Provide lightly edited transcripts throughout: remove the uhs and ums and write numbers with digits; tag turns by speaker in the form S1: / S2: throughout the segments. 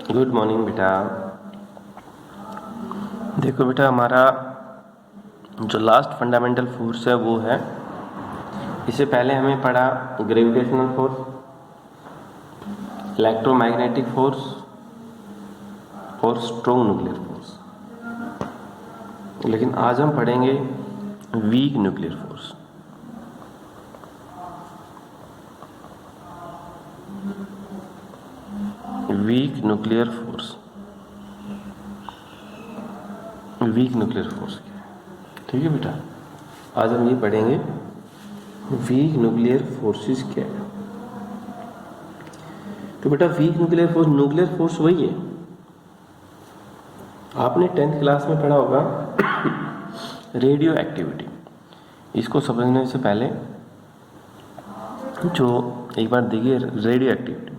S1: Good morning बेटा। देखो बेटा, हमारा जो लास्ट फंडामेंटल फोर्स है वो है, इससे पहले हमें पढ़ा ग्रेविटेशनल फोर्स, इलेक्ट्रोमैग्नेटिक फोर्स और स्ट्रॉन्ग न्यूक्लियर फोर्स। लेकिन आज हम पढ़ेंगे weak nuclear force. Weak nuclear force, weak nuclear force क्या है? ठीक है बेटा, आज हम ये पढ़ेंगे वीक न्यूक्लियर फोर्सेस क्या है। तो बेटा वीक न्यूक्लियर फोर्स वही है, आपने 10th क्लास में पढ़ा होगा रेडियो एक्टिविटी। इसको समझने से पहले जो एक बार देखिए radio activity,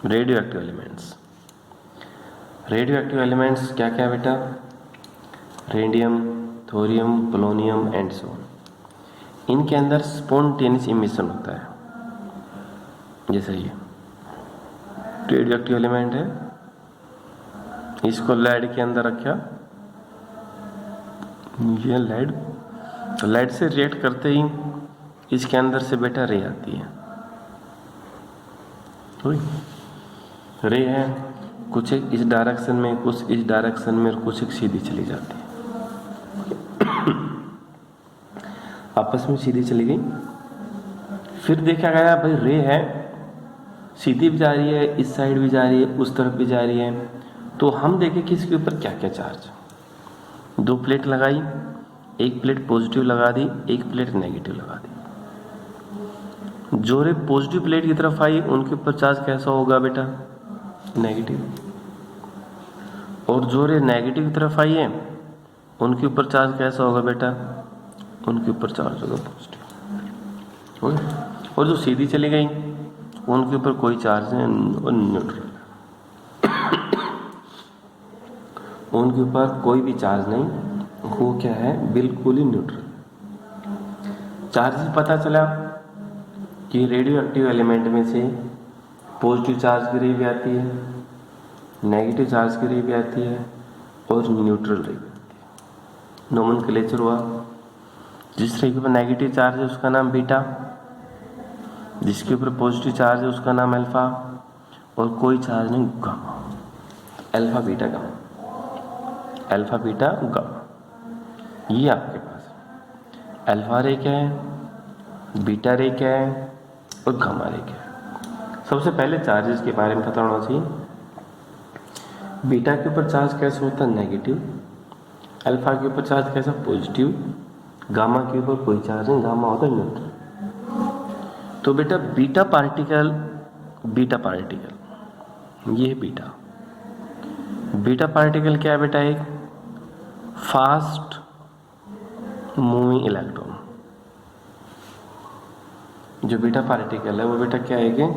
S1: radio active elements. Radio active elements क्या क्या बेटा? Radium, thorium, polonium and so on. इनके अंदर स्पॉन्टेनियस इमिशन होता है। जैसे ये रेडियो एक्टिव एलिमेंट है, इसको लेड के अंदर रखा, ये लेड, तो लेड से रिएक्ट करते ही इसके अंदर से बेटा रे आती है। रे है कुछ एक इस डायरेक्शन में, कुछ इस डायरेक्शन में और कुछ एक सीधी चली जाती है, आपस में सीधी चली गई। फिर देखा गया भाई रे है, सीधी भी जा रही है, इस साइड भी जा रही है, उस तरफ भी जा रही है, तो हम देखें कि इसके ऊपर क्या क्या चार्ज। 2 प्लेट लगाई, एक प्लेट पॉजिटिव लगा दी, एक प्लेट नेगेटिव लगा दी। जो रे पॉजिटिव प्लेट की तरफ आई उनके ऊपर चार्ज कैसा होगा बेटा? नेगेटिव। और जो रे नेगेटिव की तरफ आई है उनके ऊपर चार्ज कैसा होगा बेटा? उनके ऊपर चार्ज होगा पॉजिटिव। और जो सीधी चली गई उनके ऊपर कोई चार्ज नहीं, न्यूट्रल। उनके ऊपर कोई भी चार्ज नहीं, वो क्या है? बिल्कुल ही न्यूट्रल। चार्ज पता चला कि रेडियो एक्टिव एलिमेंट में से पॉजिटिव चार्ज की रे भी आती है, नेगेटिव चार्ज की रे भी आती है और न्यूट्रल रे भी आती है। नोमेनक्लेचर हुआ, जिस रे के ऊपर नेगेटिव चार्ज है उसका नाम बीटा, जिसके ऊपर पॉजिटिव चार्ज है उसका नाम अल्फा, और कोई चार्ज नहीं gamma. Alpha beta gamma, alpha beta gamma, ये आपके पास अल्फा रे क्या है, बीटा रे क्या है और गामा रे क्या है। सबसे पहले चार्जेस के बारे में पता होना चाहिए। बीटा के ऊपर चार्ज कैसे होता है? नेगेटिव। अल्फा के ऊपर चार्ज कैसा? पॉजिटिव। गामा के ऊपर कोई चार्ज नहीं, गामा होता है न्यूट्रल। तो बेटा बीटा पार्टिकल, ये बीटा, बीटा पार्टिकल क्या है बेटा? एक फास्ट मूविंग इलेक्ट्रॉन। जो बीटा पार्टिकल है वो बेटा क्या है कि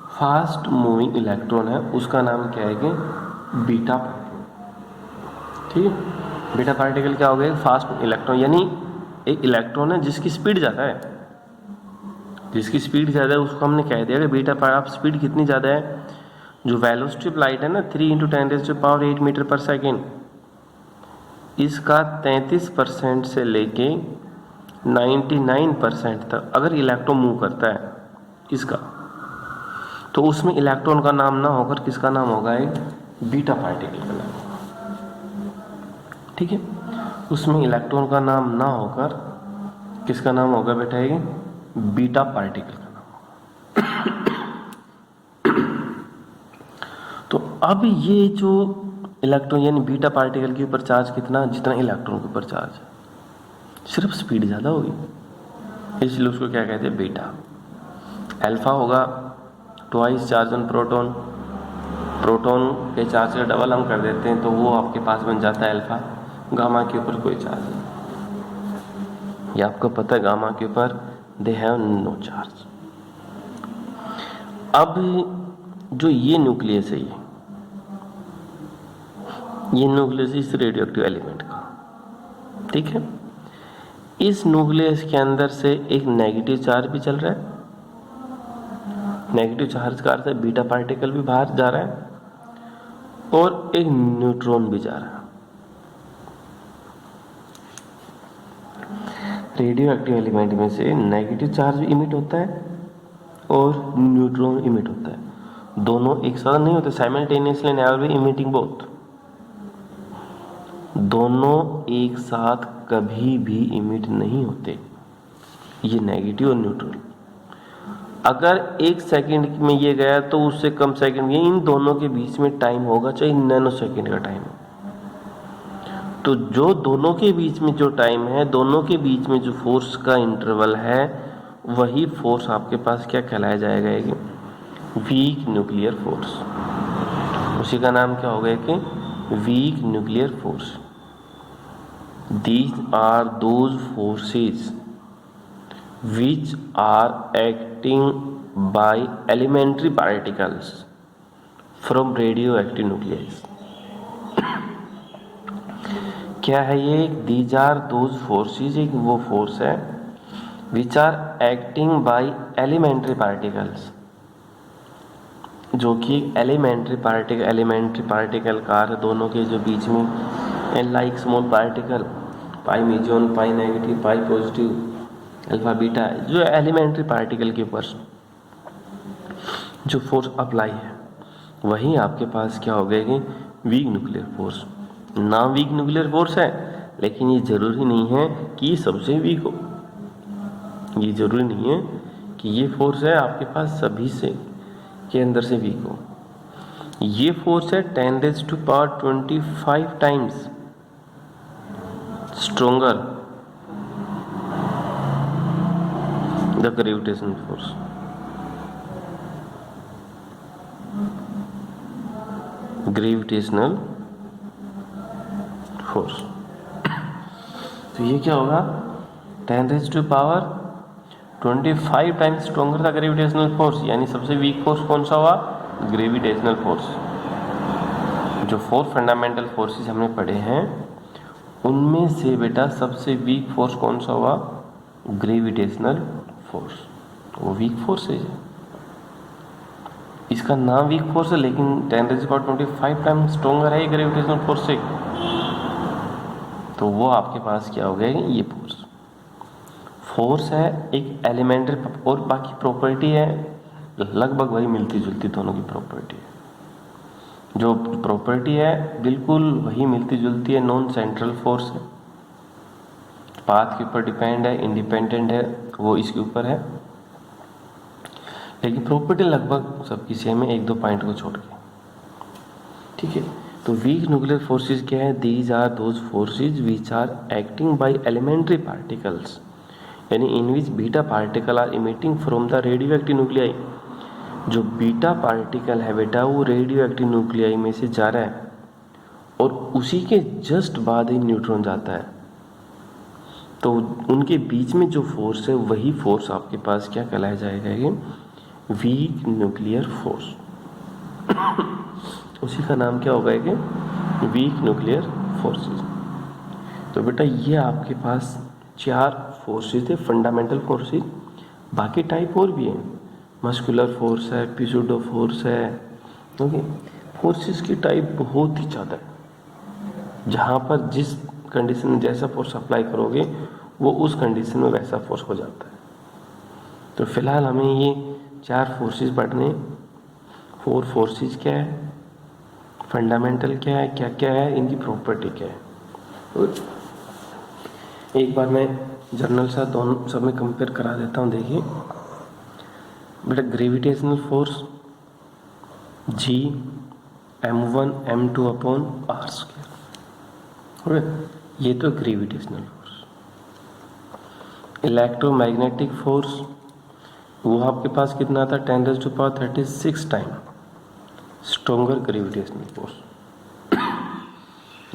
S1: फास्ट मूविंग इलेक्ट्रॉन है, उसका नाम क्या है कि बीटा पार्टिकल। ठीक है, बीटा पार्टिकल क्या हो गया? फास्ट इलेक्ट्रॉन, यानी एक इलेक्ट्रॉन है जिसकी स्पीड ज़्यादा है, जिसकी स्पीड ज़्यादा है उसको हमने कह दिया कि बीटा पार्टिकल। स्पीड कितनी ज़्यादा है? जो वेलोसिटी ऑफ लाइट है ना 3 × 10⁸ मीटर पर सेकेंड, इसका 33% से लेके 99% तक अगर इलेक्ट्रॉन मूव करता है इसका, तो उसमें इलेक्ट्रॉन का नाम ना होकर किसका नाम होगा? एक बीटा पार्टिकल का नाम होगा। ठीक है, उसमें इलेक्ट्रॉन का नाम ना होकर किसका नाम होगा बेटा? एक बीटा पार्टिकल का नाम होगा। तो अब ये जो इलेक्ट्रॉन यानी बीटा पार्टिकल के ऊपर चार्ज कितना? जितना इलेक्ट्रॉन के ऊपर चार्ज है, सिर्फ स्पीड ज़्यादा होगी, इसलिए उसको क्या कहते हैं? बीटा। अल्फा होगा twice charge on proton, proton के चार्ज का डबल हम कर देते हैं तो वो आपके पास बन जाता है अल्फा। गामा के ऊपर कोई चार्ज नहीं, ये आपको पता है, गामा के ऊपर दे हैव नो चार्ज। अब जो ये न्यूक्लियस है, ये न्यूक्लियस इस रेडियो एक्टिव एलिमेंट का, ठीक है, इस न्यूक्लियस के अंदर से एक नेगेटिव चार्ज भी चल रहा है, नेगेटिव चार्ज का अर्थ है बीटा पार्टिकल भी बाहर जा रहा है और एक न्यूट्रॉन भी जा रहा है। रेडियो एक्टिव एलिमेंट में से नेगेटिव चार्ज भी इमिट होता है और न्यूट्रॉन इमिट होता है। दोनों एक साथ नहीं होते, simultaneously never be emitting both. दोनों एक साथ कभी भी इमिट नहीं होते, ये नेगेटिव और न्यूट्रल। अगर 1 सेकंड में ये गया तो उससे कम सेकंड में, इन दोनों के बीच में टाइम होगा चाहे नैनो सेकंड का टाइम हो। तो जो दोनों के बीच में जो टाइम है, दोनों के बीच में जो फोर्स का इंटरवल है, वही फोर्स आपके पास क्या कहलाया जाएगा? Weak nuclear force. उसी का नाम क्या होगा कि weak nuclear force. These are those forces which are acting by elementary particles from radioactive nuclei. क्या है ये? These are those forces, एक वो फोर्स है which are acting by elementary particles, जो कि एलिमेंट्री पार्टिकल का अर्थ दोनों के जो बीच में लाइक स्मॉल पार्टिकल, पाई मेजॉन, पाई नेगेटिव, पाई पॉजिटिव, अल्फा बीटा, जो एलिमेंट्री पार्टिकल के ऊपर जो फोर्स अप्लाई है, वही आपके पास क्या हो गया कि वीक न्यूक्लियर फोर्स। नाम वीक न्यूक्लियर फोर्स है, लेकिन ये जरूरी नहीं है कि ये सबसे वीक हो। ये जरूरी नहीं है कि ये फोर्स है आपके पास सभी से के अंदर से वीक हो। ये फोर्स है 10⁻25 times stronger the gravitational force. Gravitational force, तो ये क्या होगा? 10⁻25 times stronger the gravitational force, यानी सबसे वीक फोर्स कौन सा हुआ? Gravitational force. जो 4 फंडामेंटल फोर्सेस हमने पढ़े हैं, उनमें से बेटा सबसे वीक फोर्स कौन सा हुआ? Gravitational force. वो वीक फोर्स है, इसका नाम वीक फोर्स है, लेकिन 10⁻25 टाइम्स स्ट्रोंगर है ग्रेविटेशनल फोर्स से। तो वो आपके पास क्या हो गया? ये फोर्स है एक एलिमेंट्री, और बाकी प्रॉपर्टी है लगभग वही मिलती जुलती, दोनों की प्रॉपर्टी है। जो प्रॉपर्टी है बिल्कुल वही मिलती जुलती है। नॉन सेंट्रल फोर्स है, पाथ के ऊपर डिपेंड है, इंडिपेंडेंट है, वो इसके ऊपर है, लेकिन प्रॉपर्टी लगभग सबकी सेम है, 1-2 पॉइंट को छोड़ के। ठीक है, तो वीक न्यूक्लियर फोर्सेस क्या है? These are those forces which are acting by elementary particles, यानी in which beta particle are emitting from the radioactive nuclei. जो बीटा पार्टिकल है बेटा, वो रेडियो एक्टिव न्यूक्लियाई में से जा रहा है, और उसी के जस्ट बाद ही न्यूट्रॉन जाता है। तो उनके बीच में जो फोर्स है, वही फोर्स आपके पास क्या कहलाया जाएगा? ये वीक न्यूक्लियर फोर्स। उसी का नाम क्या होगा? कि वीक न्यूक्लियर फोर्सेस। तो बेटा ये आपके पास 4 फोर्सेस थे, फंडामेंटल फोर्सेस। बाकी टाइप और भी हैं, मस्कुलर फोर्स है, पिसूडो फोर्स है, ओके। फोर्सेस की टाइप बहुत ही ज़्यादा है, जहाँ पर जिस कंडीशन में जैसा फोर्स अप्लाई करोगे, वो उस कंडीशन में वैसा फोर्स हो जाता है। तो फिलहाल हमें ये 4 फोर्सेस पढ़ने। 4 फोर्सेस क्या है, फंडामेंटल क्या है, क्या क्या है, इनकी प्रॉपर्टी क्या है। तो एक बार मैं जर्नल सा दोनों सब में कंपेयर करा देता हूँ। देखिए बेटा, gravitational force G m1 m2 upon r², ये तो ग्रेविटेशनल फोर्स। इलेक्ट्रोमैग्नेटिक फोर्स वो आपके पास कितना था? 10⁻36 time stronger gravitational force.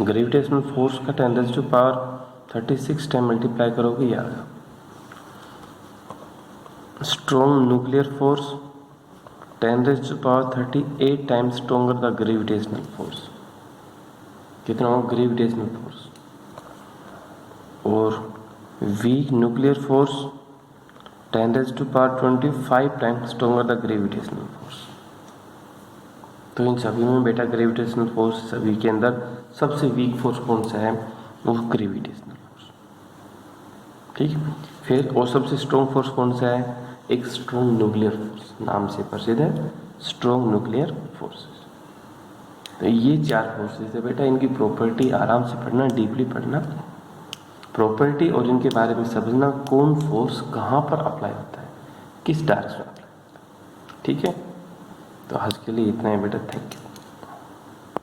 S1: Gravitational force का 10⁻36 टाइम मल्टीप्लाई करोगे, ये आएगा। Strong nuclear force 10⁻38 times stronger the gravitational force. कितना हो ग्रेविटेशनल फोर्स? और weak nuclear force 10⁻25 times stronger the gravitational force. तो इन सभी में बेटा ग्रेविटेशनल फोर्स, सभी के अंदर सबसे वीक फोर्स कौन सा है, वो ग्रेविटेशनल फोर्स। ठीक, फिर और सबसे स्ट्रॉन्ग फोर्स कौन सा है, एक स्ट्रॉन्ग न्यूक्लियर फोर्स, नाम से प्रसिद्ध है स्ट्रॉन्ग न्यूक्लियर फोर्सेस। तो ये 4 फोर्सेस है बेटा, इनकी प्रॉपर्टी आराम से पढ़ना, डीपली पढ़ना, प्रॉपर्टी और इनके बारे में समझना, कौन फोर्स कहाँ पर अप्लाई होता है, किस डायरेक्शन में अप्लाई होता है। ठीक है, तो आज के लिए इतना है बेटा, थैंक यू।